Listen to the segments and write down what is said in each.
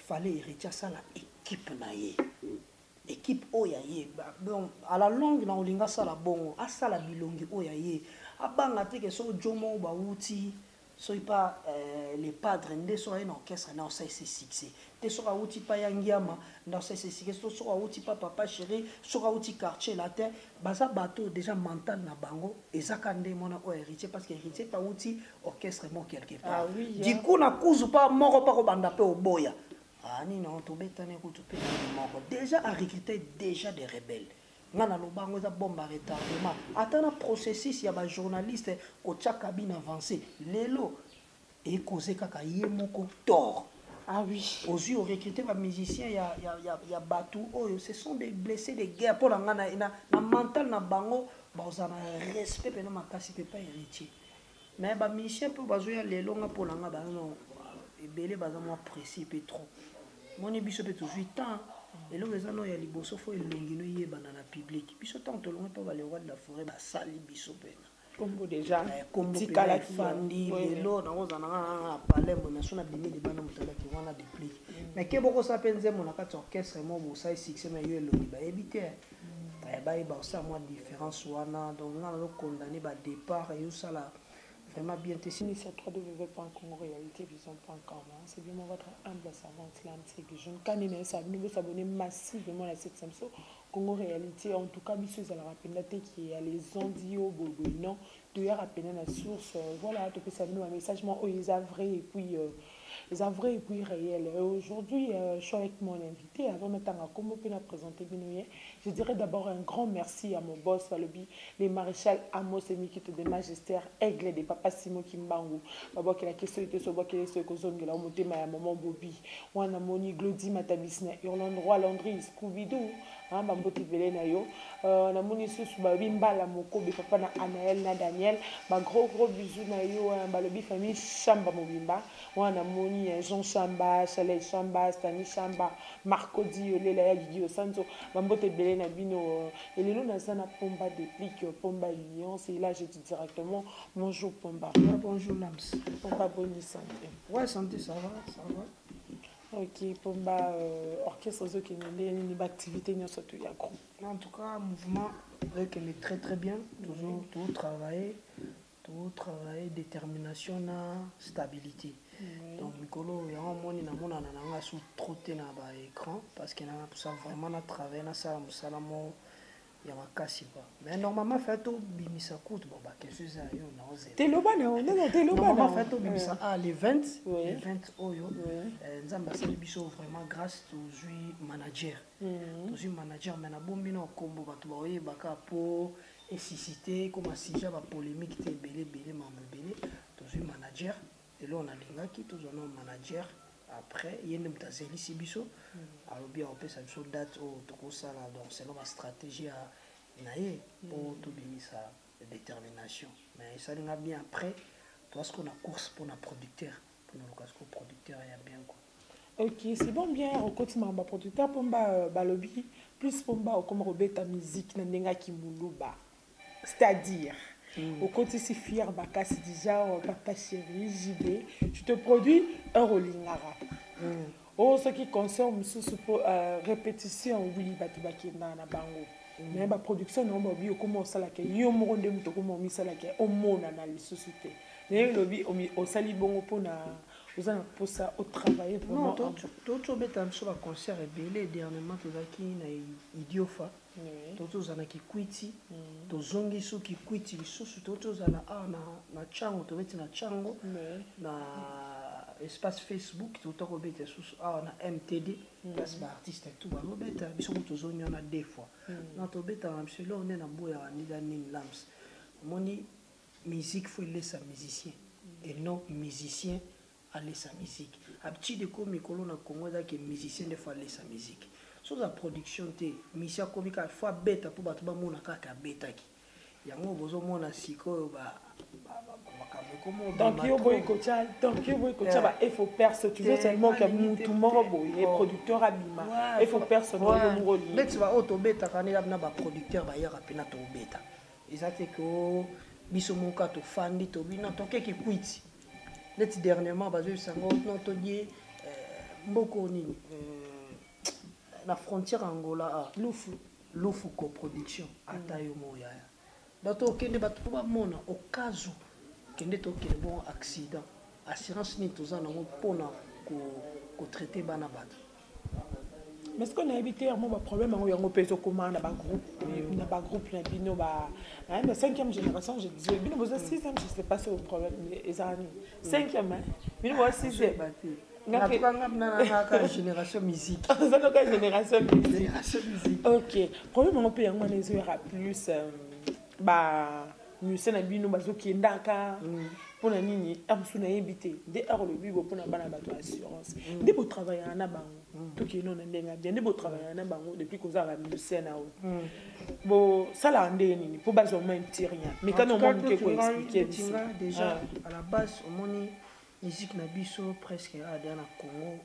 fallait héritier ça la équipe naie. Équipe oyaye bon à la longue na olinga sala bon asala bilongi oyaye abanga te que so jomo ba wuti so pas les padres ndé so un orchestre na ça c'est succès te so wuti pa yangiama na ça c'est succès so wuti pa papa chéri so wuti quartier latin baza bateau déjà mental na bango ezaka ndé mona o héritier parce que héritier pa wuti orchestre mo quelque part ah oui du coup na kuzu pa moko pa ko banda pe oboya. Ah non, déjà à recruter déjà des rebelles. Nga na lobango za bomba retardement. Attends un processus y a ba journaliste ko tcha cabine avancée. Lelo et causé kaka yemoko tort. Ah oui. Aux yeux recruter ba musiciens y a batou oh ce sont des blessés de guerre pour la na mental na bango ba ozana respect pe na makasi pe pas héritier. Mais ba musicien peut bazoya lelo nga pour la nga ba non ebele baza moi précis pe trop. Mon biso peut toujours temps et là les anneaux il y a les bossos faut elongi no yeba na public biso tant to longa pas les rois de la forêt ba sali biso pena comme déjà comme tikala fandi lelo na oza na palais mon nation na bimi de bana mutala ki wana de pli mais ke boko sa penze mon akati orchestre mo bo sai succès mais yo elongi ba ebité ba ba ça moi différence wana donc na lo condamner ba départ et ça là vraiment bien testé sur www.congorealitévision.com. C'est bien votre humble savante l'antique jeune canine ça nous s'abonner massivement à cette samso Congo Réalité en tout cas monsieur à la rapidité qui est les ondio non de hier à peine la source voilà tout que ça nous un message moi ils vrai et puis les vrais et puis réels. Aujourd'hui, je suis avec mon invité. Avant de présenter Binouye, je dirais d'abord un grand merci à mon boss, les maréchal Amos et Mikito de Magistère, Aigle de Papa Simo Kimbangu. Baba qui la question était sur Baba qui est sur Kozon, qui l'a monté ma maman Bobby. Wana Moni Glody Matabisna, Irlande Roi Landry, Scooby-Doo. Bambote vele na yo na moni susu ba bimbala moko be papa na Anaël na Daniel ba gros bisous na yo ba lobi famille Chamba Mobimba wana moni Jean Chamba Chalet Chamba Stani Chamba Marco Diolela ya Guigui Santo bambote vele na bino elelo na sana Pomba déplique Pomba Lyon c'est là je dis directement bonjour Pomba. Bonjour Lams. Pomba bonne santé. Ouais santé ça va. Ok, Pomba, orchestre qui nous une activité surtout en tout cas mouvement qui est très très bien toujours tout travailler détermination na stabilité donc Nicolo il y a un monde na mona na sous trotté na ba écran parce que na ça vraiment na travailler na ça musalamo ya makasi quoi mais normalement fait tout bimisa coûte bon bah qu'est-ce que ça yo na ose teloba na on est teloba normalement fait tout bimisa les 20 oyo nzamba sali biso vraiment grâce toujours manager mais na bombi na kombo bato ba oye baka po et susciter comme si j'avais polémique te belé mamebele toujours manager et là on a lingaki toujours un manager après il y a une mutazeli sibiso alors bien on peut ça sur date au tout ça là donc c'est notre stratégie à naïe pour tout bien sa détermination mais ça n'a bien après toi ce qu'on a course pour un producteur pour nous casque producteur il y a bien quoi. Ok c'est bon bien on continue ma producteur Pomba balobi plus Pomba comme Robert ta musique na ndenga kimuluba c'est-à-dire au côté si fier bakasi déjà papa chéri JB tu te produis un rolingara oh ce qui concerne sous répétition oui batubaki na bango mais ba production non ba bi comment ça la ke yo mo ndem to comment mi ça la ke o mona na li société mais le bi o sali bongo pona vous en pour ça au travail vraiment tout beta sur la concert et belé dernièrement to zaki na idiofa toto zana ki kwiti to zongi so ki kwiti lisusu toto zana na chango to beti na chango na espace Facebook toto ko beta susu na MTD parce ba artiste tout ba no beta biso to zongi na deux fois na to beta na monsieur là on est na boya ndida nini Lams moni musique faut laisser musicien et non musicien à laisser musique habitude de comme mikolo na Congo da que musicien des fois laisser musique sur la production te mission comique fois beta pour battre mona kaka beta ki yango bozo mona siko ba donc yo boy kocha ba il faut percer tu veux seulement que tout morobo les producteurs abima il faut percer no muroli mais tu vas auto beta quand il a na ba producteur ba yaka pena to beta ezate ko biso moka to fandi to bina to keki kwiti net dernièrement bazo sango non to die mboko nini la frontière Angola Lufu coproduction atayo moyaya bato okende bato po bamona au cas où kende tokende bon accident assurance ni toza nango mpona kotraite bana bato. Mais est-ce qu'on a évité un problème où il y a un peu de commun dans un groupe, na la 5e génération, je disais, mais nous 6e, je ne sais pas si le problème est à 5e, mais nous 6e. La génération musique. Génération musique. Ok. Problème on peut y avoir les heures plus nous sommes habillés nous bazo qui ndaka pour la nini amsuna éviter dès hors le bibo pour na bana bato assurance dès beau travailler na bango tout qui non ndenga bien dès beau travailler na bango depuis qu'on a musicien na o bon ça la ndé nini pour bazo même petit rien mais quand on monte que quoi expliquer déjà à la base au moni musique na biso presque à dans la Congo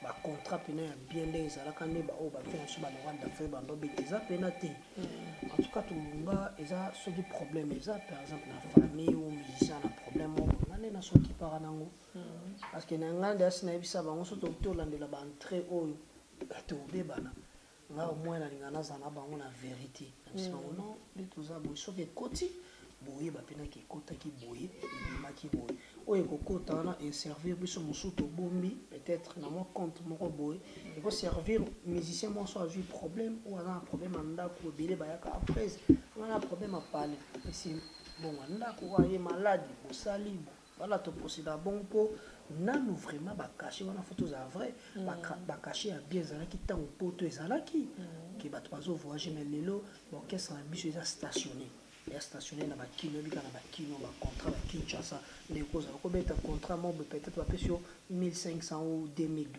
ba contrat pena bien des ala kande ba o ba fait sur ba Rwanda fait ba ndobe eza pena te en tout cas tout lunga eza ce qui problème eza par exemple la famille ou musicien na problème on ngane na so qui para nango parce que na ngande asina ebisa bango so to landela ba entrée oyo to bebana nga au moins na lingana za na bango na vérité parce que non les tout ça bo so que koti boye ba pena ki kota ki boye ma ki boye oye kokota na et servir biso musuto bombi peut-être na mon compte moko boye il faut servir musicien moi soit eu problème ou on a un problème en ndako belé bayaka après on a un problème à parler et c'est bon ndako wa est malade au sali voilà to procéder bon pour nanu vraiment ba cacher on a photos à vrai ba cacher à bien zala ki tant poto ezala ki ki ba trois voyager mais lelo l'orchestre na biso est stationné et stationné na ba kino bika na ba kino ba contrat ba Kinshasa les causes ko beta contrat mo peut-être ba pesio 1500 ou 2000 $.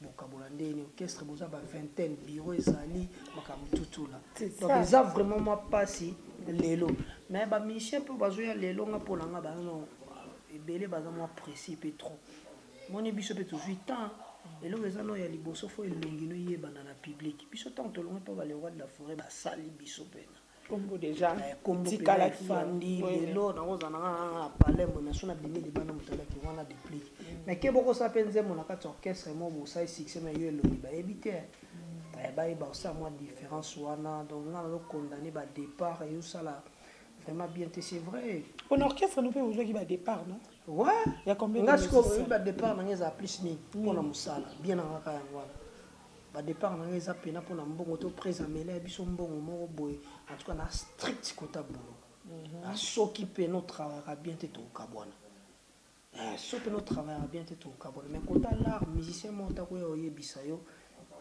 Bokabola ndeni orchestre boza ba vingtaine bureau ezali makamututu là donc ça vraiment moi passi lelo mais ba musicien peut bazoya lelo nga polanga ba non ebele baza moi précis pe trop moni biso pe toujours temps lelo eza no ya liboso fo elongi no yebana na public biso tant to longa pa ba le roi de la forêt ba sali biso pena comme déjà comme tikala fandi lelo na oza na palais mo na sona bimi de bana mutala ki wana de pli mais ke boko sa penze mo na kati orchestre mo bo sai succès mais yo elongi ba ebité ba ba ça moi différence wana donc na lo condamner ba départ et ça là vraiment bien c'est vrai pour orchestre nous peut jouer qui va départ non ouais il y a combien de musiciens ba départ na ngeza plus ni pour na musala bien na ka yango ba départ na ngeza pena pour na mbongo to présamela biso mbongo moko boy en tout cas na strict kota boulot à soki pe no travaillera bien te to kabwana so pe no travaillera bien te to kabwana mais kota l'art musicien monta ko yebisa yo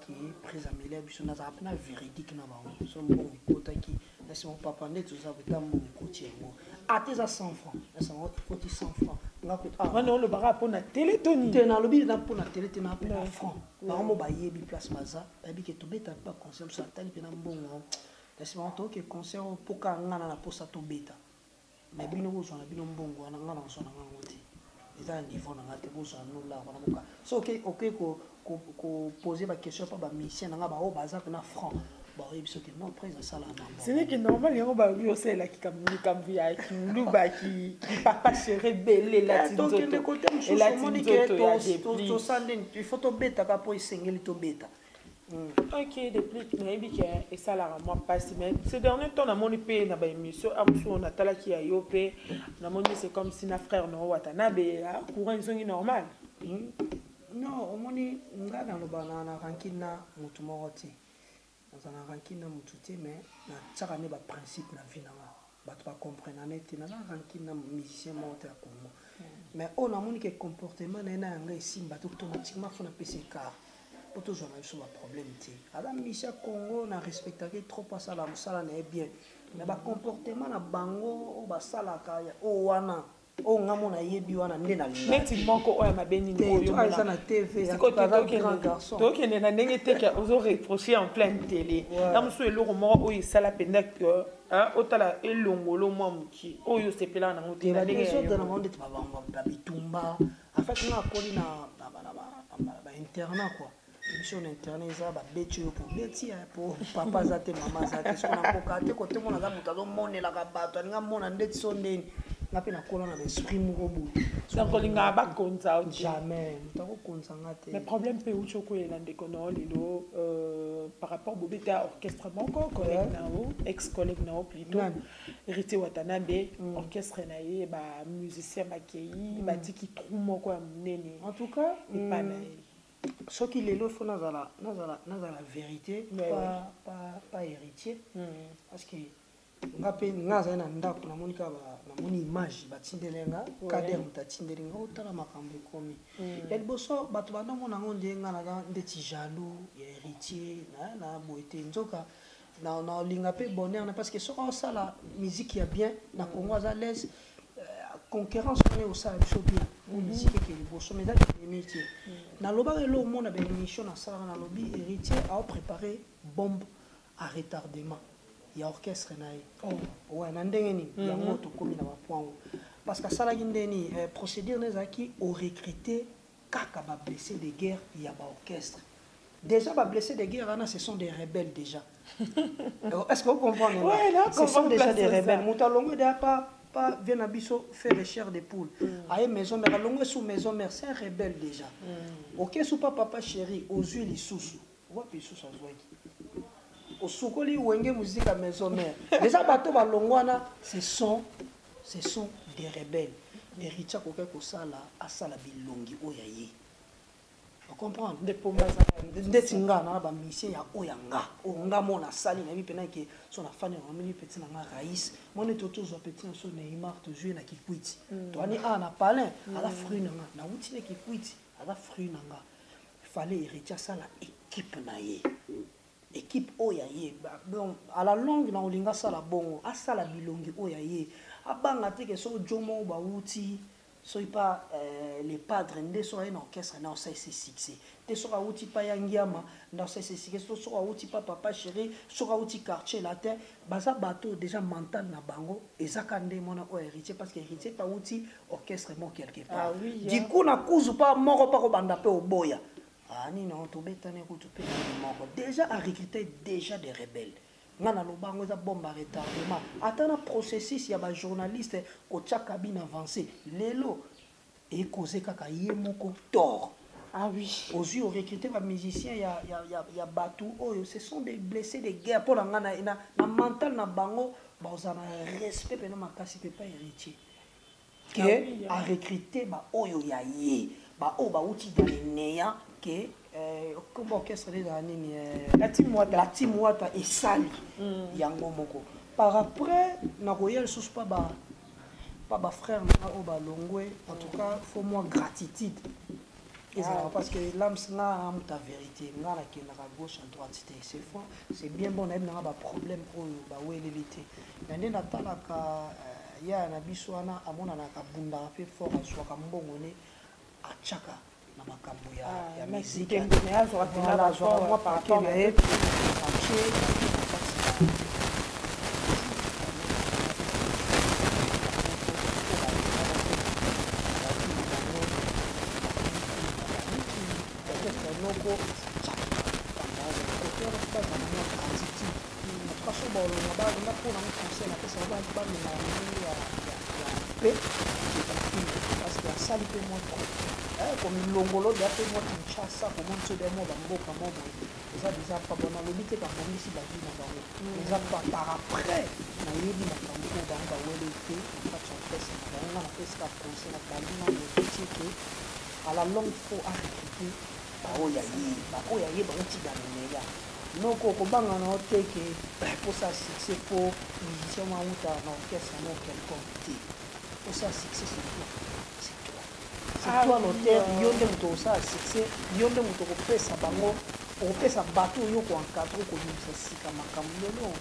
qui présamela biso na za pena véridique na ba so mbongo kota ki laisse mon papa net tout ça betam mbongo koti yango ateza 100 francs ça va koti 100 francs non le bara pour na télé toni tena lobi na pour na télé tena pe na francs ba mo ba yebi place baza ba bi ke to beta pas concert ça tali pe na mbongo laisse-moi to ke concert pour ka ngana na posa to beta mais bino ko so na bino mbongo na ngana so na ngana ngoti eza niveau na ngate ko so no la wana boka so ok ko poser ba question pa ba mission na ba o baza pe na francs. Ce n'est que normal, il y a un barbier au ciel qui cambia, qui louba, qui papa chéri belé la donc le côté il faut to beta ka po isengeli to beta. Ok, depuis maybe et ça la moi passe mais ces derniers temps na moni pe na ba émission amso on atala ki ayope na moni c'est comme si na frère no watanabe courant ils sont normal. Non, on moni ngana no banana rankina mutu moroti. On a rankina mututé mais na tsaka ne ba principe na vie na ba to ba comprendre net na rankina musicien monter à Congo mais on a moni que comportement na na nga simba to automatiquement faut na PCK pour toujours na so ba problème ti ala musicien Congo na respecter trop pas ça la musala na bien mais ba comportement na bango o ba sala ka o wana o ngamo na yebi wana nde na linga neti moko oya mabeni ngoyo na na TV ya grand garçon donc il na ndenge te ka ozo reprocher en pleine télé na musu eloko moko oyo sala penda que otala elongolo mwa muki oyo sepela na ngote na ndenge so de na monde te ba bitumba en fait na koli na ba internat quoi mission internet za ba beti yo pour beti pour papa za te mama za te so na koka te ko te mona za mutazo monela ka bato nga mona ndeti so ndeni nga pe na kola na esprit moko boye donc olinga bakonza jamais mutako konza nga te mais problème pe ucho ko yela ndeko no lelo par rapport bobete à orchestre moko collègue nao ex collègue nao plutôt héritier Watanabe orchestre na ye ba musicien bakei batiki trou moko ya munene en tout cas pas na soki lelo faut nazala vérité pas héritier parce que nga pe nga za na ndako na monika namoni image batindele nga kader mutatindele nga otala makambo ekomi ya liboso bato bandomona ngo ndenga na ndeti jaloux ya héritier na boete nzoka na linga pe bonheur parce que soka osala musique ya bien na Congo aza l'aise concurrence on est au sala biso bien musique ke liboso mais ça c'est métier na loba elo mona ben émission na sala na lobby héritier a préparé bombe à retardement ya orchestre na ye ouais na ndenge nini yango tokomi na bapoint parce que asalaki ndeni procédure nezalaki au recruter kaka bablessé de guerre ya baorchestre déjà bablessé de guerre wana ce sont des rebelles déjà est-ce que vous comprenez ce sont déjà des rebelles moto alongo déjà pas vient à biso faire les chairs de poule aye maison mère alongo sous maison mère c'est un rebelle déjà ok sous papa chéri aux huiles lisusu wapi lisusu azwaki osukoli wenge musique à maison mère déjà bateau balongwana ce sont des rebelles héritier koke kosala asala bilongi oyaye vous comprenez de pomba ndeti nga na ba mission ya oyanga onga mona sali na bipena ke so na fani na mili petit na nga Raïs mon est autour zo petit so Neymar to jouer na kikwiti to ani na palin ala fruit na nga na wuti na kikwiti ala fruit na nga fallait héritier sala équipe na ye équipe oyaye bon à la longue na olinga sala bongo asala bilongi oyaye abanga te ke so jomo ba wuti so pas les padres nde so en orchestre na ça c'est succès te so ka wuti pa yangiama na ça c'est succès so ka wuti pa papa chéri so ka wuti quartier latin baza bateau déjà mental na bango ezaka nde mona o héritier parce que héritier ta wuti orchestre mo quelque part du coup na kuzu pa moko pa ko banda pe oboya ani non to betane ko to pe moko déjà a recruter déjà des rebelles ngana lobango eza bomba retardement atana processus ya ba journaliste ko tcha cabine avancée lelo et causé kaka yemoko tort oui aux yeux recruter ba musiciens ya batu oyo ce sont des blessés de guerre pour ngana na mental na bango ba ozana respect pe na makasi pe pas héritier que a recruter ba oyo ya ye ba o ba uti dans les néants que comme orchestre des années la team wata et sali yango moko par après na royal sous pas ba frère na o ba longwe en tout cas faut moi gratitude parce que l'âme na ta vérité na ki na gauche à droite c'est bien bon na ba problème o ba welelité mais ndena talaka ya na biswana amona na kabunda pe fort aswaka mbongo ne achaka na makambo ya musique voilà moi par rapport à elle parce que ça lui fait moins comme longolo de fait moi Kinshasa comme on se demande mboka mobo ça déjà pas bon le but ka bombi si baji na bango mais ça pas par après na yebi na bango ba wele te na fa fesse na bango na fesse ka conseil na bango na le petit que à la longue faut arrêter ba oya ye ba uti dans le méga non ko banga na oteke pour ça succès pour musicien ma uta na orchestre no quelconque pour ça succès c'est toi l'auteur yonde muto ça succès yonde muto ko pesa bango ko pesa bateau yo ko encadrer ko nimisa sika makambo lelo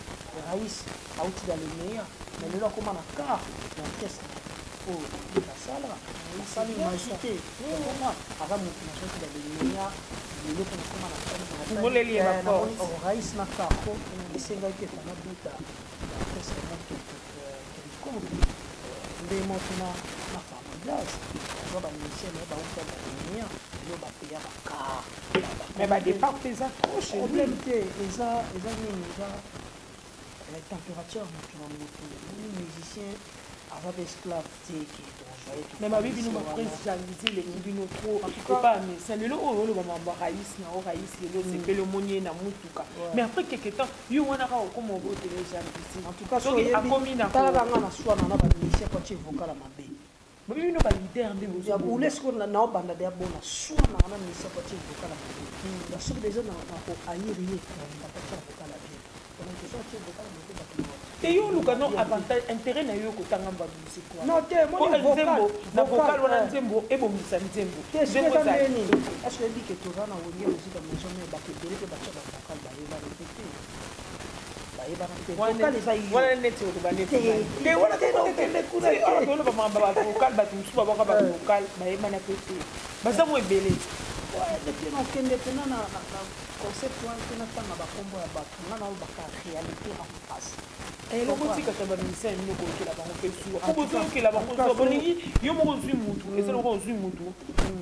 Raïs auti dans le meilleur mais lelo comme na car l'orchestre pour la salle la salle magité comment avant muto na sorti dans le meilleur lelo comme na salle moleli ya ba Raïs na kako esenga ke na buta l'orchestre na ko nde moto na femme glace ba mission ba uta ba nia yo ba paya ba car mais ba départ pesa trop chez problème te eza nini eza la température naturellement les musiciens aza esclave te ke mais ma bibi nous préciser les bino trop pas mais c'est le oh le maman raïs na raïs le c'est que le monier na mutuka mais après quelque temps yo wana ka comme on vote les gens ici en tout cas so a commis na tala nga na swa na ba ministère ko ti vocal mabe ma bibi no ba leader de ya bule sko na banda de bona swa na ministère ko ti vocal mabe la so des na ko ayiri na ba ta vocal bien donc so ti vocal mabe ba te yo luka no avantage intérêt na yo ko tanga ba musique quoi non te mo ni vocal na vocal wana nzembo e bomisa nzembo nzembo za nini est-ce que dit que to na wonye musique maison mais ba ke dele ke ba cha ba vocal ba ye ba répéter ba ye ba répéter vocal eza yo wana net yo ba net te wana te no te kuna ala ko ba ba vocal ba tu suba ba ba vocal ba ye mana pe ba za mo ebele ouais depuis on kende tena na concept wana tena tanga ba kombo ya bato na na ba ka réalité en face le côté que tu as mis un mot qui l'a pas fait sur pour dire que la banque soit bonne yo mo zui mutu et c'est le ko zui mutu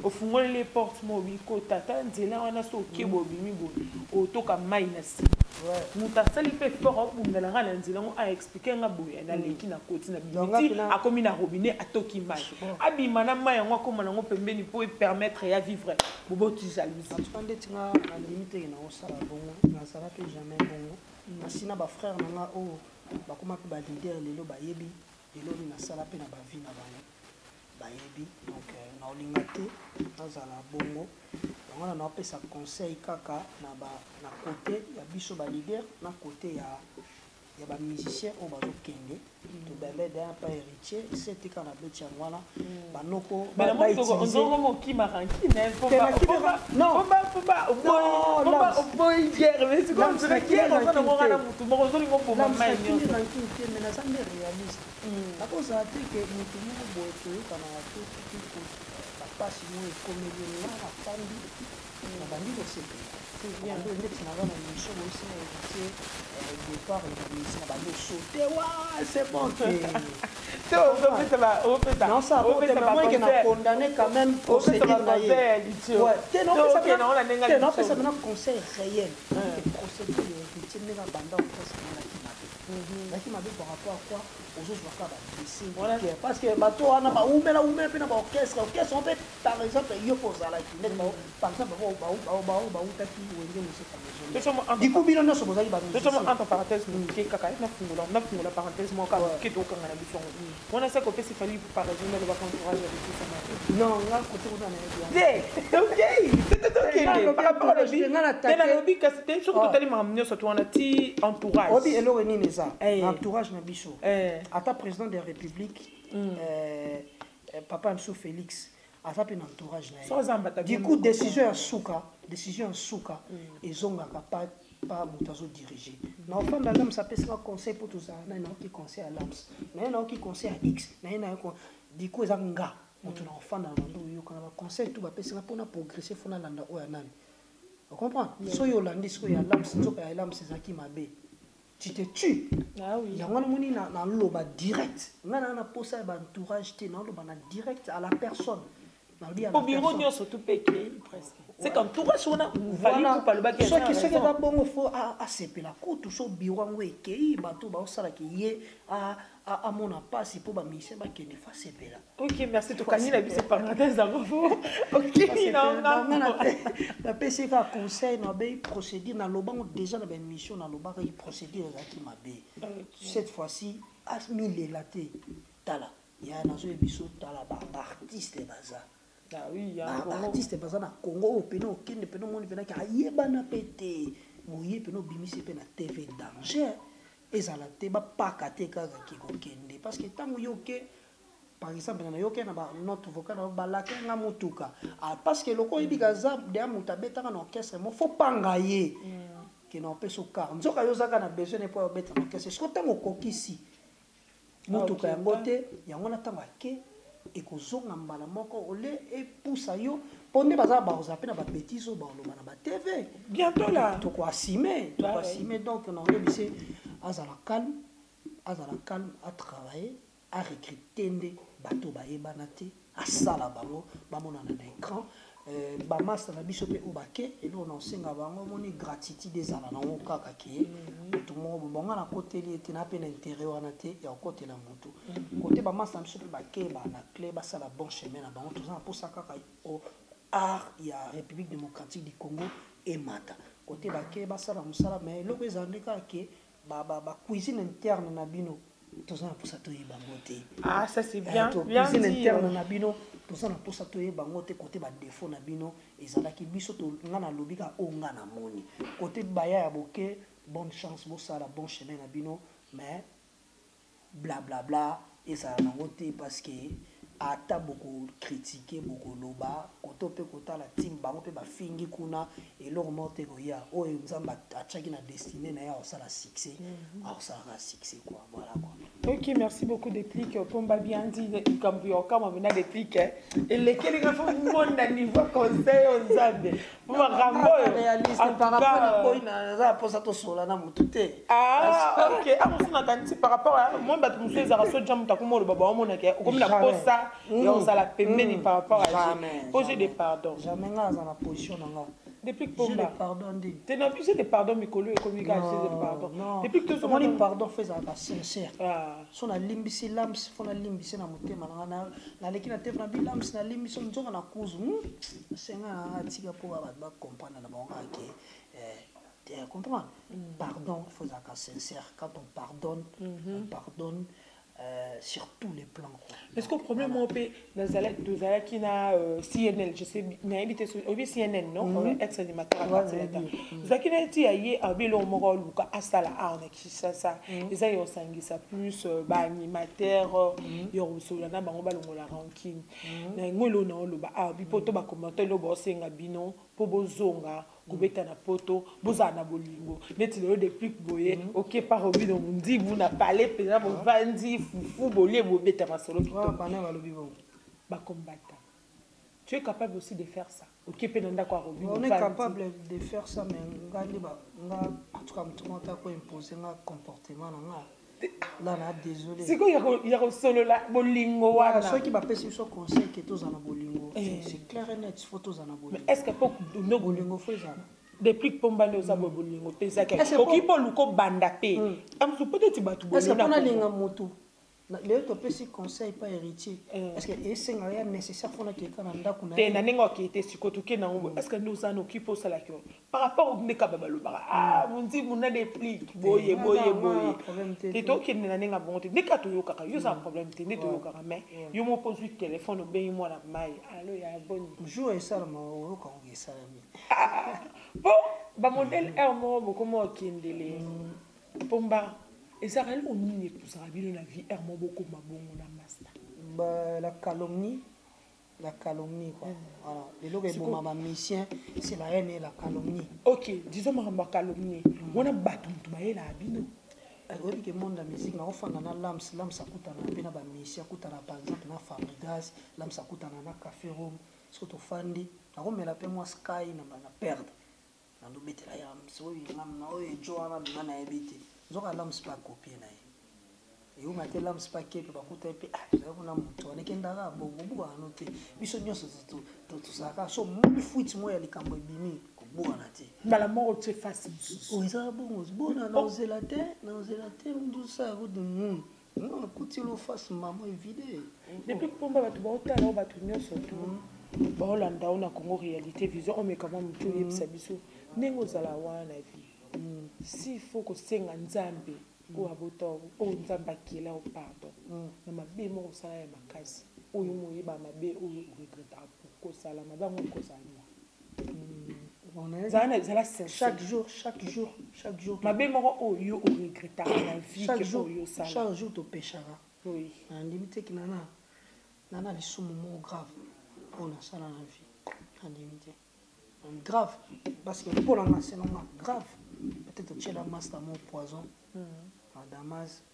au fond les portes mo bi ko tata nzela wana so ke bo bimi bo o to ka minus ouais muta sali pe fort pour ngala ngala nzela ngo a expliquer nga boya na leki na koti na biti a komi na robinet a toki mai abi mana mai ngo ko mana ngo pembeni pour permettre ya vivre bobo tu jalousie en tout cas ndetinga na limite na osala bongo na sala pe jamais bongo masina ba frère nanga o bakoma pe ba leader lelo bayebi lelo ni nasala pe na ba vie na bango bayebi donc na olinga te nazala bongo yango na opesa conseil kaka na côté ya biso ba leader na côté ya ba musicien o bazokende to bembe d'un pas héritier c'est tika na beti yango wana banoko ba utiliser mo ki maranki na non boy guerre mais c'est comme ça guerre on va ngona mutu mo zoli mo bo mama nyo na kinti mais na zambe réaliste la cause a été que mutu mo bo to kana to ko ba pasi mo ekomeli na fandi na bandi ko sepe bien le petit na na mission aussi na héritier départ et mission na bando sauter ouais c'est bon c'est on fait ça non ça on fait moi qui n'a condamné quand même procédure na ouais non ça c'est un conseil réel procédure héritier na banda on passe na qui m'a dit par rapport à quoi aux autres voilà parce que bateau on a ba umela pe na ba orchestre on peut par exemple yo pour ça là par exemple ba utaki wenge musique du coup bino no so bozali ba musique entre parenthèses musique kaka na fungula parenthèse mo ka kito kanga na biso on a ça côté c'est fallu par exemple le entourage avec tout ça non là côté on a bien OK par rapport à lui na lobi ka c'était surtout tali mamnyo so to on a ti entourage obi elore nini ça entourage na biso ata président de la République papa Msou Félix ata pe na entourage na du coup décision en souka et zongaka pas moutazo diriger na ofanda l'âme ça peut se conseil pour tout ça na qui conseil à l'âme na qui conseil à X na du coup ça nga moto na ofanda na ndo yo kana ba conseil tout ba pesa pour na progresser fona landa o ya nani vous comprenez so yo landi so ya l'âme nzoka ya l'âme c'est ça qui m'abe tu te tues. Ah oui. Il y a un loba direct. Il y a un poste à entourage, il y a un direct à la personne. Au bureau, nous sommes tout péqués presque. C'est comme tout ça, on a pas le bac. Ce qui est d'abord, il faut accepter la cour, tout ça, bureau, il bateau, ça qui est à mon passe pour ma mission, qui est facile. Ok, merci. Tu connais la vie, c'est parenthèse d'abord. Ok, la PCK conseil, na be procédure na loba déjà na ben mission na loba il procédure qui m'a bé. Cette fois-ci, a mis les latés. Tala, il y a na zo biso tala ba artiste baza. Ah oui, il y a un artiste baza na Congo au peno kende peno moni pena ka yeba na pété. Moye peno bimisi pe na TV danger. Ezala te ba pakate kaka ki ko kende parce que tango yoke par exemple na yoke na ba notre vocal na balaka nga mutuka parce que loko yibika za de mutabeta na orchestre mo faut pangaye que na peso car nzoka yozaka na besoin ne pour beta na orchestre ko tango kokisi mutuka yango te yango na tango ke ekozonga mbala moko ole e poussa yo ponde baza ba ozape na ba bêtises ba loba na ba TV bientôt là to ko assumer donc na yebise azala calme à travailler à recruter des bateaux baïbanate à sala bango bamona na écran ba master na biso pe obake et là on ensenga bango moni gratitude ezala na ngo kaka ki tout mo bonga na côté li était na pe na intérêt wana te ya côté la moto côté ba master na biso pe bake ba na clé ba sala bon chemin na bango tout ça pour ça kaka au art ya République démocratique du Congo et mata côté bake ba sala musala mais loko ezandeka ke ba cuisine interne na bino tout ça pour ça to yi bango te ah ça c'est bien bien cuisine dit interne na bino tout ça pour ça to yi bango te côté ba défaut na bino ezalaki biso to ngana lobika o ngana moni côté baya ya boke bonne chance bo sala bon chemin na bino mais bla bla bla et ça nango te parce que ata beaucoup critiquer beaucoup loba koto pe kota la team bango pe ba fingi kuna et leur monter ko ya o nzamba achaki na destinée na ya o sala succès alors ça va succès quoi voilà quoi. Ok, merci beaucoup Déclic. Pomba bien dit, comme on venait Déclic. Et lesquels il faut monde à niveau conseil aux Zambie. Pour réaliste par rapport à ça pour ça to sola na mututé. Ah ok. Ah on s'entend par rapport à moi bah tu sais ça so jam ta ko mo baba mo na ke comme la posa et on ça la pembeni par rapport à poser des pardons. Jamais nga dans la position nga. Depuis que Pomba pardon dit. Tu n'as plus de pardon Mikolo et communication de pardon. Depuis que tout le monde pardon fait ça sincère. So na limbisi lams fona limbisi na motema na leki na tef na bilams na limbisi nzonga na kuzu senga atika po ba comprendre na bango ke comprendre pardon faut être sincère quand on pardonne on pardonne sur tous les plans. Est-ce que le problème on peut dans la qui na CNN je sais na invité sur CNN non ex-animateur Zakina ti aye abelo moko luka asala na kisasa eza yo sangisa plus ba animateur yo solo na bango balongola ranking na ngolo na loba bipoto ba commenter lo bo senga bino po bozonga kubeta na poto bozana bolingo neti le Déclic boye ok par obi no mundi vous na parler pena bo vandi fufu bolie bo beta masolo kitoko ba combattant. Tu es capable aussi de faire ça. Ok penanda kwa robi. On est capable de faire ça mais ngandi ba nga en tout cas mtumata ko imposer nga comportement na là na désolé. C'est quoi il y a solo la bolingo wana. Ceux qui va passer sur conseil que tous en bolingo. C'est clair et net photos en bolingo. Mais est-ce que pour no bolingo faut ça. Depuis que Pomba ne sa bolingo pesa ke. Ok pour luko banda pe. Am so peut-être batu bolingo. Est-ce qu'on a linga moto? Les autres petits conseils pas héritier. Est-ce que c'est nécessaire pour la quelqu'un en d'accord na? Te na nengo ki était sikotuke na ngo. Est-ce que nous en occupe ça la que par rapport au neka babalo bara mon dit mon a des plis boye. Et toi qui na nenga bonté neka to yo kaka yo ça problème te ne to yo kaka mais yo mo pose téléphone be moi na mai allo ya bon jour et ça ma o ko ngisa bon ba modèle er mo beaucoup mo kindele Pomba. Et ça réellement on nie tout ça bien la vie ermo beaucoup ma bon na master. La calomnie quoi. Voilà, et le bon ma mission c'est la haine et la calomnie. OK, disons ma calomnie. On a battu tout ba la bino. Oui que monde la musique na ofana na lams akutana pe na ba mission akutana par exemple na Fabrigas lams akutana na Café Rome surtout fandi na komela pe moi sky na perdre. Na ndo betela ya so ngam na o Joana na ebiti. Zoka lams pas copier na et on mate lams pas ke ba kuta pe na muto ne kendaka bongo buka note biso nyoso to ça ka so mu fuiti mo ya likambo bimi ko buka na te bala mo te face o ça bongo bona na ozelaté ndu ça go de moun non kuti lo face maman évidé depuis Pomba batu ba otala batu nyoso to ba Holanda on a Congo réalité vision on met comment muto yebisa biso nengo zala wana vie. S'il faut que c'est un Nzambe ou un boto ou un Nzamba qui est là au pardon, na mabe mo ça ya makasi ou yo moyi ba mabe ou regretta pour ko sala mabe mo ko sala on est zala chaque jour mabe mo o yo regretta la vie chaque que jour yo sala chaque jour to péchara oui en limite qui nana les sumo mo grave on a ça dans la vie en limite grave parce que pour la masse non grave peut-être tu la masse dans mon poison Damas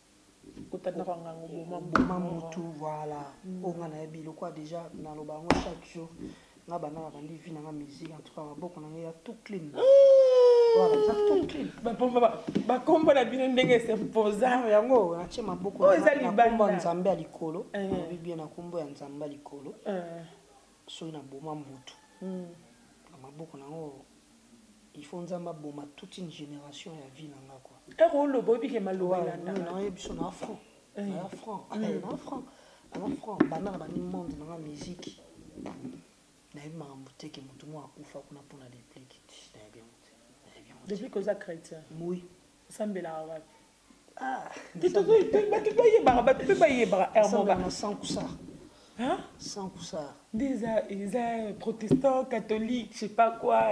kotana kwanga ngoma mutu voilà on a bi le quoi déjà dans le bango chaque jour nga bana bandi vie na musique en tout cas beaucoup na ya tout clean voilà ça tout clean ba kombo na bino ndenge se posa yango na chema beaucoup na kombo nzambe alikolo bibi na kombo ya nzambe alikolo so na boma mutu na maboko nango il faut nzamba boma toute une génération ya vie nanga quoi rolo bobi ke malobela na yebiso na franc na franc bana na bani monde nanga musique na yebi makambo te ke motu mo akufa kuna mpona déplique na yebi depuis que za chrétien oui sambela wapi bato bayebaka ermoba sans cousa sans cousa des protestants catholiques je sais pas quoi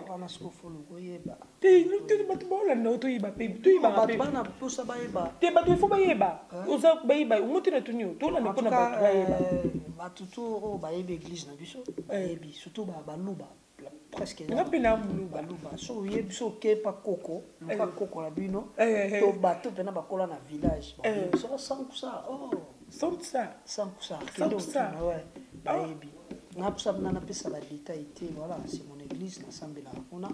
wana siko folo koyeba te bato baolanda o toyeba mpe toyebaka bana posa bayeba te bato ifo bayeba oza bayeba omoti na tuni o tolanda mpona bato bayeba bato to oyo bayebi église na biso bayebi surtout baluba presque nga mpe na muluba baluba so oyebi so okepa koko luka koko na bino to bato mpena bakola na village so sans cousa sans ça bayebi na posa bina napesa badetail te voilà c'est mon église nasambelaka kuna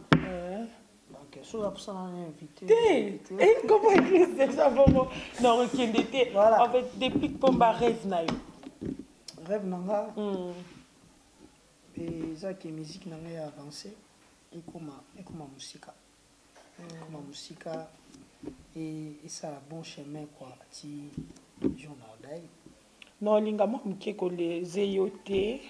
donc so aposa na invité te comment église déjà bongo na okende te en fait depuis pomba rêve na yo rêve nanga ezaki musique nanga ya avancé ekoma musika esala bon chemin quoi ti journal non linga mo mke ko les yote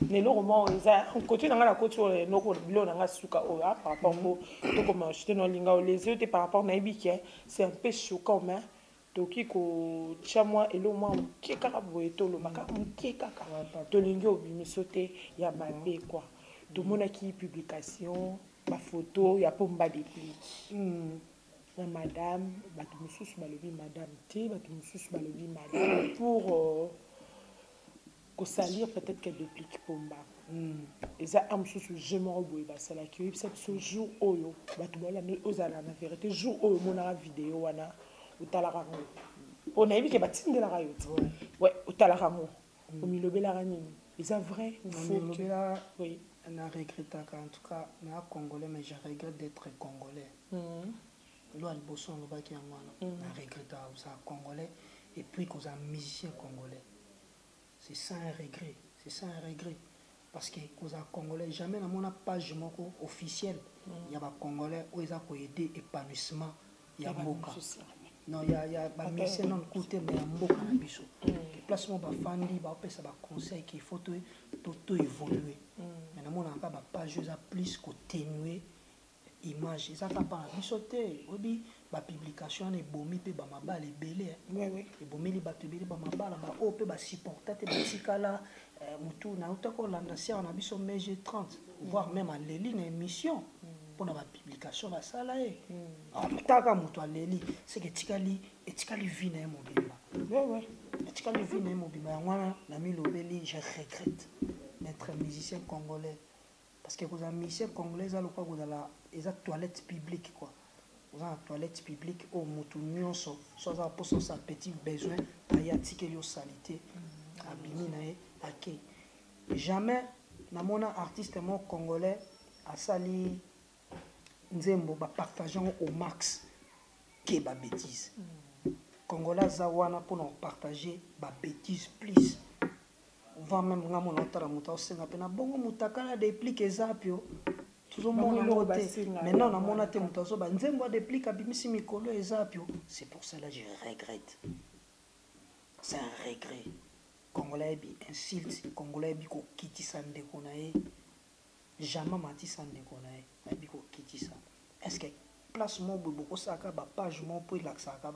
lelo mo eza côté nanga na côté no ko bilo nanga suka o par rapport mo to comme acheter no linga les yote par rapport na ibike c'est un peu choquant mais toki ko chamwa elo mo mke kaka boye to lo maka mke kaka to linga obimiso te ya mabe quoi to mona ki publication ba photo ya pomba déplique madame bato mosusu balobi madame te bato mosusu balobi madame pour kosalir peut-être qu'elle déplique pomba eza a mosusu je moko boye basalaki oyebisa biso jour oyo bato baolanda ozala na vérité jour oyo omonaka video wana otalaka yango mpo nayebi ke batindelaka yo te otalaka yango omilobelaka nini eza vrai oui na regrettaka en tout cas na congolais mais je regrette d'être congolais loi liboso olobaki yango wana na regrette kozala congolais et puis kozala musicien congolais c'est ça un regret parce que kozala congolais jamais namona page moko officielle ya bacongolais oyo eza koyede épanouissement ya mboka non ya bamusicien non kute me ya mboka na biso place mo bafandi baopesa baconseil qu'il faut to évoluer mais namonaka bapage oyo eza plus kotenue image eza kaka mpona biso te oyebi bapublication wana ebomi mpe bamabala ebele ebomeli bato ebele bamabala baoyo mpe basupporta te batikala motu nauta kolanda siawa na biso mege 30 voire même aleli na émission mpona bapublication basala ye taka moto aleli seke etikali vi na ye mobimba etikali vi na ye mobimba yango wana na milobeli je regrette d'être musicien congolais parce que kozala musicien congolais eza lokwa kozala eza toilette publique quoi oza na toilette publique oyo motu nyonso so aza mposa sa petit besoin aye atikeli osali te abimi na ye akei jamais namona artiste moko congolais asali nzembo bapartage yango au max ke babétise congolais aza wana mpona kopartage babétise plus va même nga mona otala moto aosenga mpe na bongo moto akala déplique eza pio tozomona ngo te maintenant namona te moto azoba nzembo adéplique abimisi mikolo eza pio c'est pour cela je regrette c'est un regret congolais ayebi insulte congolais ayebi kokitisa ndeko na ye jamais matisa ndeko na ye ayebi kokitisa est ce que place mo boye bokosalaka bapage mo mpo elakisaka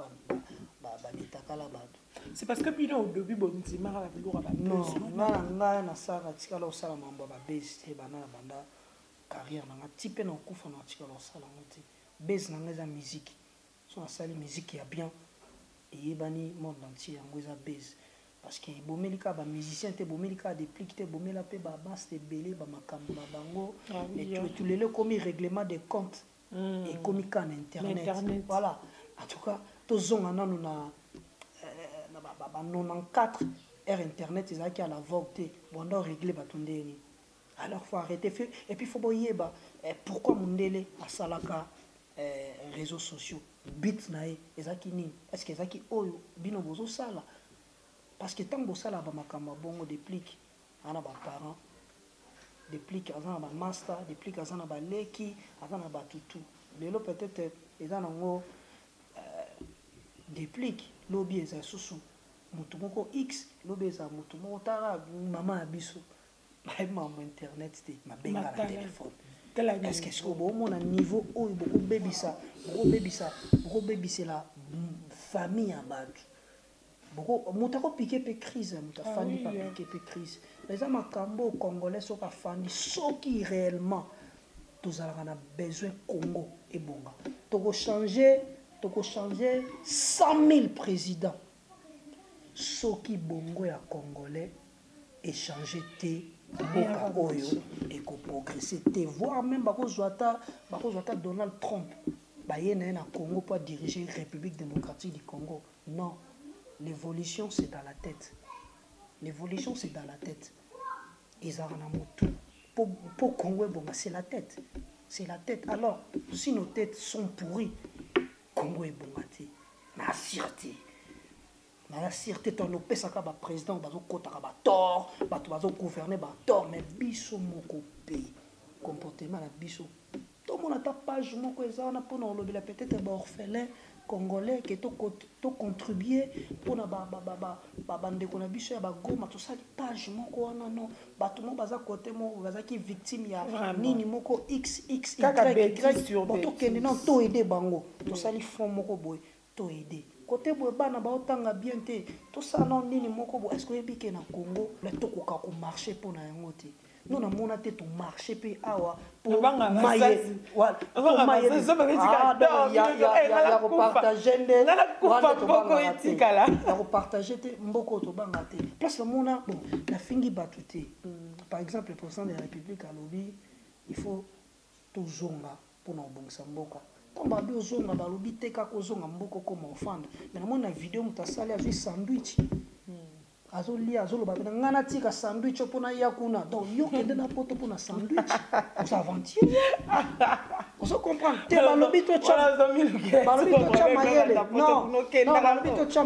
banetakala bato c'est parce que bino odobi bondimaka babiloko ngai nasalaka tikala osala mambo ya babese te bana na banda carrière nanga ti mpe na okufa na tikala osala yango te base nanga eza musique so nasali musique ya bien eyebani monde entier yango eza base parce que ebomeli kaka bamusicien te ebomeli kaka déplique te ebomela mpe babaste ebele bamakambo na bango tulelo ekomi règlement de compte ekomi kaka na internet voilà en tout cas tozonga nanu na 94 heure internet ezalaki à la vogue te bonda orégler bato ndeni alors faut arrêter et puis faut boyeba pourquoi mondele asalaka réseaux sociaux bit na ye ezalaki nini est ce que ezalaki oyo bino bozosala parce que ntango bosala bamakambo ya bongo déplique ana baparent depuis aza na bamaster depuis aza na baleki aza na batutu lelo peut-être eza nango depuis lobi eza susu motu moko x lobi eza motu moko tala mama ya biso mambo internet te mabenga na telefone est-ce que siko bomona niveau oyo bokobebisela famille ya bato moto akopike mpe crise moto afandi pa pike mpe crise eza makambo congolais soki afandi soki réellement tozalaka na besoin Congo ebonga tokochange 100 000 présidents soki bongo ya congolais échanger te mboka oyo ekoprogresse te voire même bakozwa ata Donald Trump baye na ye na Congo pour diriger une république démocratique du Congo. Non, l'évolution c'est dans la tête. L'évolution c'est dans la tête. Ezarana motu pour Congo bon c'est la tête. C'est la tête. Alors si nos têtes sont pourries, Congo est bon te. Na sûreté. Na sûreté ton opesaka ba président bazo kotaka ba tort, bato bazo gouverner ba tort mais biso moko pays. Comportement na biso. Tout le monde a ta page moko ezana pour nous lobela peut-être ba orphelin congolais qui to contribuer pour na ba bande ko na biso ya ba goma to sali page moko wana non bato mo baza côté mo baza ki victime ya nini moko xx to kende non to aider bango to sali fond moko boy to aider côté boy bana ba otanga bien te to ça non nini moko boy est-ce que ebike na Congo le to ko ka ko marcher pour na yango te nous na mona te to marcher pe awa pour mailler voilà pour mailler ya repartager ndé ya repartager te mboko to banga te place le mona bon la fingi batute par exemple le président de la République à lobby il faut to zonga pour na bongisa mboka tant ba do zonga ba lobby te ka ko zonga mboko comme offendre mais na mona vidéo mutasali a sandwich azolia azoloba pena ngana tika sandwich pona ya kuna donc yo kende na poto pona sandwich on s'aventure on se comprend te balobi to cha mayele non balobi to cha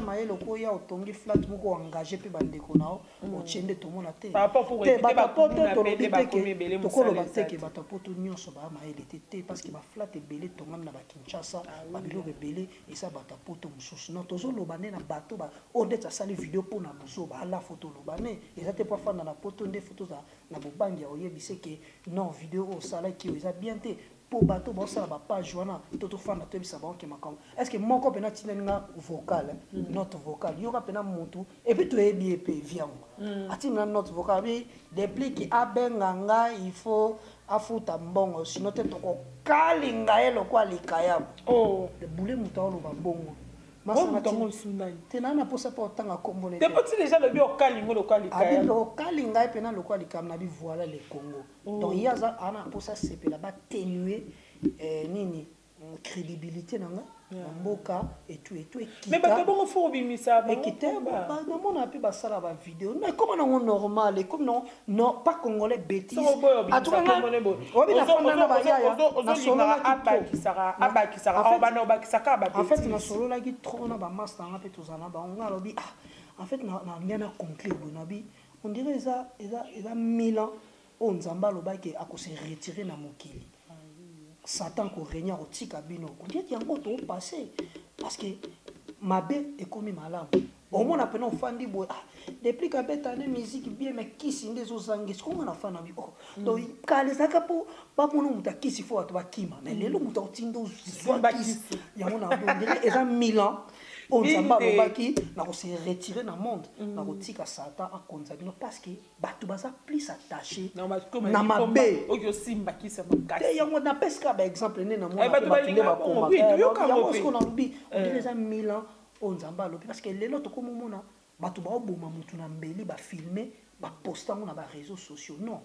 mayele ko ya otongi flat moko engagé pe bandeko nao o chende to mona te te ba poto to lobi te ke to ko loba te ke ba poto nyonso ba mayele te parce que ba flat ebele tongam na ba Kinshasa ba biloko ebele esa ba poto mususu non to zo loba ne na bato ba o ndeta sali vidéo pour na buso ba la photo lobane ezate pas fanda na poto nde photo za na bobangi oyebise ke non vidéo au sala ki eza bien te pour bato ba sala ba page wana to fanda to bisa ba ke makam est-ce que moko pena tinenga vocal note vocal yoka pena muntu et puis to ebi pe viango atina note vocal bi depuis ki abenganga il faut afuta mbongo sinon te to ko kalinga elo kwa likaya oh de boule muta lo ba bongo tenana posa po tanga kombole te poti déjà le bio kalingo le kwa likaya lo kalinga pena le kwa likam na bi voilà le Congo donc yaza ana posa sepela ba tenuer nini crédibilité nanga mboka et tout mais ba bon faut bimisa ba ekite ba na mona pe ba sala ba vidéo mais comment non normal et comme non pas congolais bêtise a tout obi na fanda na ba ya na solo en fait na solo la ki trop na ba master na pe tozana ba on lobi en fait na ngana conclure bonabi on dirait ça Milan on nzamba loba ke akose retirer na mokili Satan ko régner au tika bino on dit yango to passé parce que mabe est comme malamu au moins appena ofandi boy depuis ka betane musique bien mais kisi ndezo zangi ko ngana fana bi donc kalezaka po ba mono muta kisi fo to ba kima mais lelo muta otindo zwa kisi yango na bon eza Milan on s'amba lobaki na ko se retirer na monde na ko tika Satan a konzabino parce que batu baza plus attaché na mabe oyo simba kisa makasi yango na peska ba exemple ne na mo batu ba koma yango ce qu'on a dit déjà Milan on s'amba lobi parce que lelo to komo mona batu ba oboma mutu na mbeli ba filmer ba poster na ba réseaux sociaux non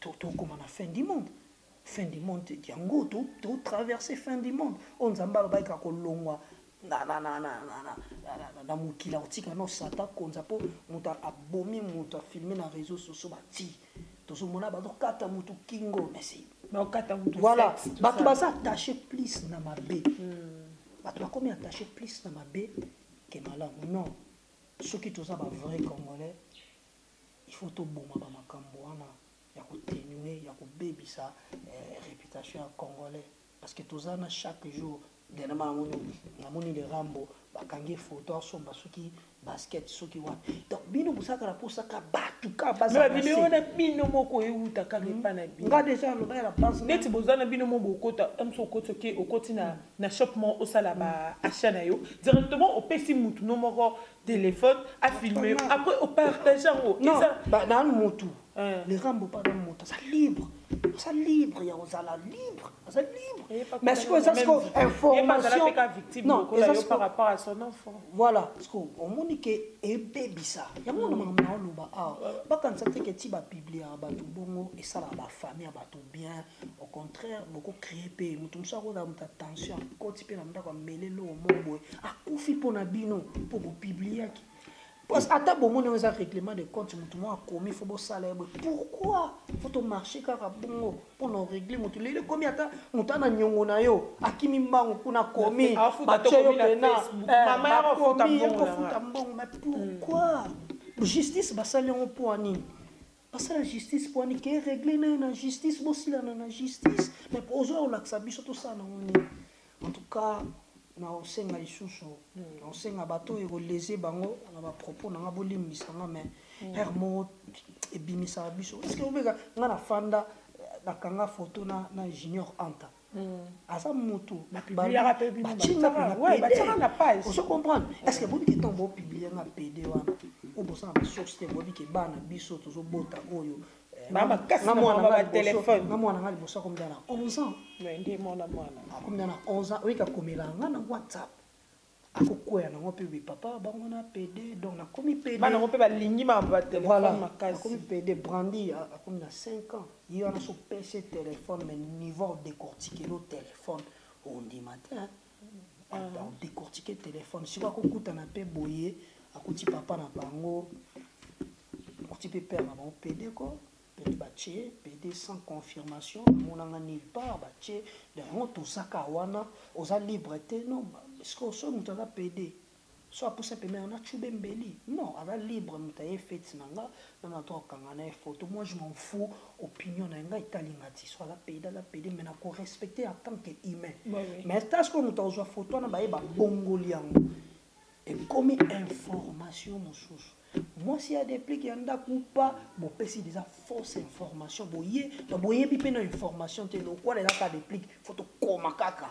to comme na fin du monde yango to traverser fin du monde on s'amba lobi ka ko longwa na mukila otika no Satan konza po muta abomi muta filmer na réseaux sociaux bati tozo mona ba kata mutu kingo merci ba kata mutu voilà batu baza attaché plus na mabe batu ba komi attaché plus na mabe que malamu non ceux qui toza ba vrai congolais il faut tout bon ma makambo wana ya continuer ya ko bebisa réputation ya congolais parce que tous ana chaque jour dernièrement namoni le rambo bakangi photo somba soki basket soki wa donc bino busaka la posaka batu ka basa mais bino na bino moko euta ka pas na bino nga déjà lo na la base net bozana bino mo bokota amso koto ke okoti na shopement au sala ba achat na yo directement au pesi mutu no moko téléphone a filmer après au partager en non ba na mutu les rambo pas dans mutu ça libre ya ozala libre ça libre mais ce que ça c'est information non par rapport à son enfant voilà parce que au monde que e bebisa ya mona mama loba ba quand ça que ti ba publier ba tu bongo et ça la famille ba tout bien au contraire beaucoup créer pe mutu msa ko da muta tension ko ti pe na mta ko melelo o mombo akufi pona bino pour publier parce que à bon on a règlement de compte mutu mo a commis faut bo salaire pourquoi faut to marcher kaka bongo pour no régler mutu le combien ata mutu na nyongo na yo akimi mbango kuna commis ba cheyo pena mama ya futa mbongo mais pourquoi justice ba salaire on pour ani parce que la justice pour ani que régler na justice bo sila na justice mais pour ozo la sabiso tout ça na en tout cas na osenga lisusu na osenga bato ekolese bango na bapropos na nga bolimbisanga mais hermo ebimisa biso est ce que obeka nga na fanda nakanga photo na junior anta aza motu oso comprendre est ce que bobi ke ntango bopublie nga pd wana o bosana basource te bobi ke bana biso tozobota oyo téléphone nga liboso akomida na 11 ans akomida na 11 ans oyika komela nga na whatsapp akokwea nango mpe papa bango na pd donc nakomi pd banango mpe balingi voilà akomi pd brandi akomi na 5 ans ye wana so pese téléphone mais niveau décortiquer le téléphone ondima te décortiquer téléphone siko akokutana mpe boye akuti papa na bango akuti mpe père na bango pd ko PD baché, PD sans confirmation, mon n'a nulle part, baché, derrière tout ça kawana, aux a liberté, non, est-ce que soit nous t'as PD, soit pour ça mais on a tubé mbeli, non, à la libre nous t'as fait nanga, non à toi quand on a photo, moi je m'en fous, opinion nanga italingati, soit la PD, mais n'a qu'on respecter en tant qu'humain, mais est-ce que nous t'as besoin photo, on a baé ba bongoliango, et comme information mon sous. Moi, s'il y a des plis qui ont ou pas, bon, c'est déjà fausse information. Bon, il y a une information, tu sais, quoi, les cas des plis, faut te komakaka.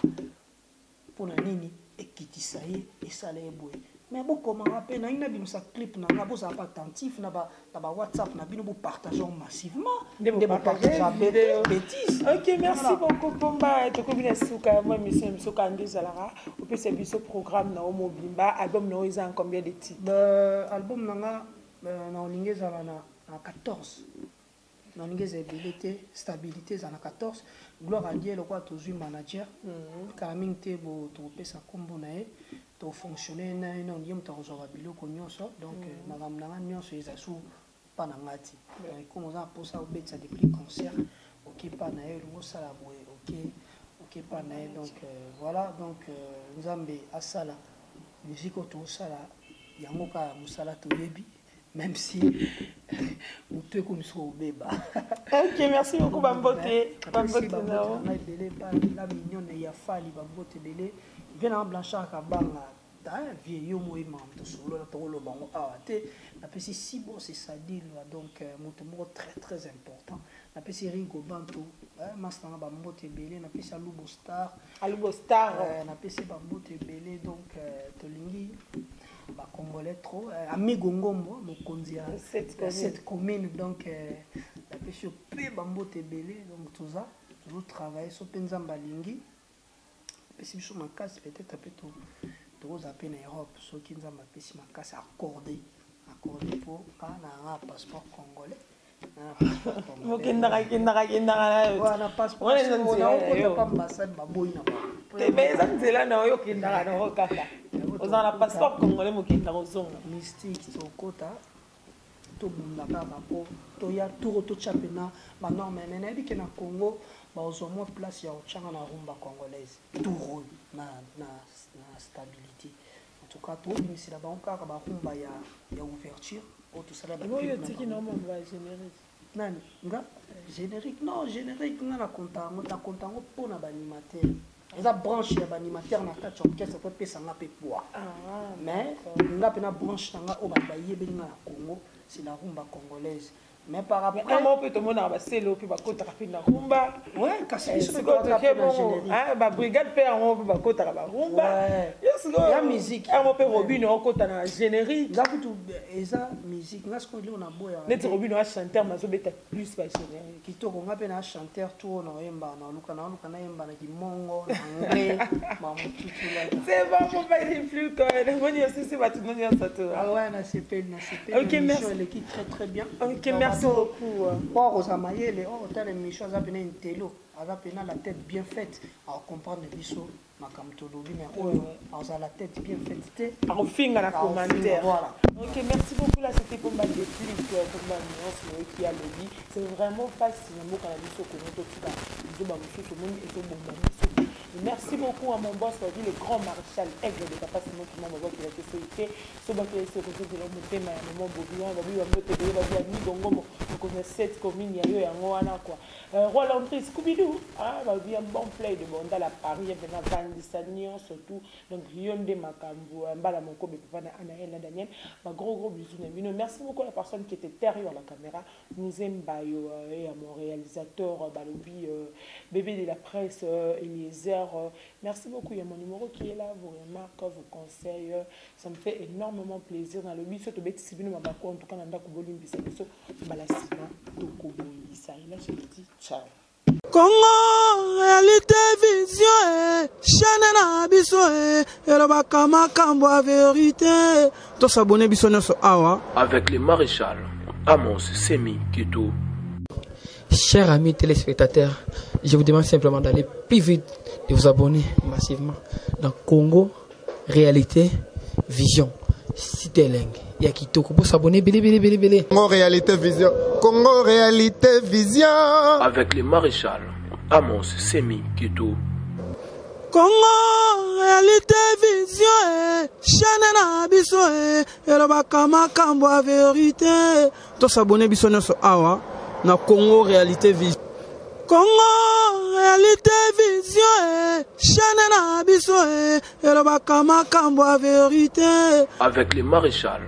Pour la nini, et qui t'y ça y est, et ça l'est beau. Mais bon, comment rappelle, n'a une abîme sa clip, n'a pas besoin pas attentif, n'a pas WhatsApp, n'a pas partager massivement. Des partager bêtises. Ok, merci beaucoup, Pomba. Tu connais Souka, moi, monsieur Souka Andezalara. Au plus, c'est ce programme, na Omo Bimba. Album, na Oisa en combien de titres? Album, na Olingé, na 14. Na Olingé, stabilité, stabilité, na 14. Gloire à Dieu, le quoi, tu es manager. Karaming, tu es sa combo, to fonctionner na ina ndiem ta rezoa biloko nyonso donc magam na nyonso ezasu pa na ngati comme on a pour ça obetsa des prix concert OK pa na elongo sala boye OK pa na donc voilà donc nzambe asala musique to sala yango ka musala to yebi même si mutu ekomiso obeba. OK, merci beaucoup Bambote. Bambote na belé pa la mignonne ya fali Bambote belé bien en blanchard kabanga ta vieillot moi mam to solo la tolo bango te na pesi si bon c'est ça dit donc moto très important na pesi Ringo Banto master na Bambote belé na pesi Alubo Star na pesi Bambote belé donc to lingi ba congolais trop amigo ngombo mokonzi ya cette commune donc na pesi pe Bambote belé donc tout ça toujours travailler so penza balingi. Si je suis en casse, peut-être un peu tout en Europe, ceux qui nous ont fait ma casse accordé pour un passeport congolais. Au moins place ya ochanga na rumba congolaise tout na stabilité en tout cas tout bimisi la banka ka ba rumba ya ouverture o to sala ba moi yo tiki normalement va générique nani nga générique non générique nga na contango pona ba animateur eza branche ya ba animateur na kati orchestre to pesa nga pe poa mais nga pe na branche nga o ba yebeli nga na Congo c'est la rumba congolaise. Mais par rapport à moi, peut-être mon abasselo puis bakota rapide na rumba. Ouais, kasi c'est quoi que bon ah ba brigade pe on peut bakota ba rumba. Yes go. La musique. Ah moi pe Robino okota na générique. Za kutu eza musique nga sko ile na boya. Net Robino a chanteur mazo beta plus ba générique. Kitoko nga pe na chanteur tout na yemba na luka na yemba na kimongo na anglais. Mamu tutu là. C'est bon pour pas dire plus quand même. Moi aussi c'est pas tout le monde ça tout. Ah ouais, na CP. OK, merci. Elle équipe très bien. OK, merci beaucoup. Pour Rosamayele, t'as l'émission, ça a une télo, la tête bien faite, à comprendre les bisous, ma camtologie, mais on a la tête bien faite. En fin à la commentaire. Voilà. OK, merci beaucoup. Là, c'était pour ma déclic, pour ma nuance qui a le dit. C'est vraiment facile. Merci beaucoup à mon boss, le grand maréchal Aigle de Papa Simon qui m'a envoyé la question. Ce qui est sur le thème, mon Bobian, on a 7 communes, il y a un an quoi. Roland André, Scooby-Doo, il y a un bon play de Bondal à Paris, il y a Van Dissanion surtout, donc Guillaume de Macambo, Mbalamoko, Anaël, Daniel, gros bisous. Merci beaucoup à la personne qui était derrière la caméra, nous aime Bayo et à mon réalisateur, Balobi, bébé de la presse, Eliezer. Merci beaucoup, il y a mon numéro qui est là, vos remarques, vos conseils, ça me fait énormément plaisir. Dans le but, surtout, si vous en tout cas, on a Koboli Mbissabiso, Balasima, Tokoboli, ça, et là, je te dis ciao. Congo, réalité, vision, chaîne na biso, et le bakama kambo a vérité. Tout s'abonner biso nyoso awa. Avec le maréchal Amos Semi Kito. Chers amis téléspectateurs, je vous demande simplement d'aller plus vite, de vous abonner massivement dans Congo, réalité, vision. Cité Leng, Yakitoko, pour s'abonner, belé. Congo, réalité, vision. Congo, réalité, vision. Avec le maréchal Amos Semi Kito. Congo, réalité, vision, chaîne na biso, et le bakama kambo a vérité. Tout s'abonner biso nyoso awa. Na Congo réalité vision. Congo réalité vision, chaîne na biso, et le bakama kambo a vérité. Avec le maréchal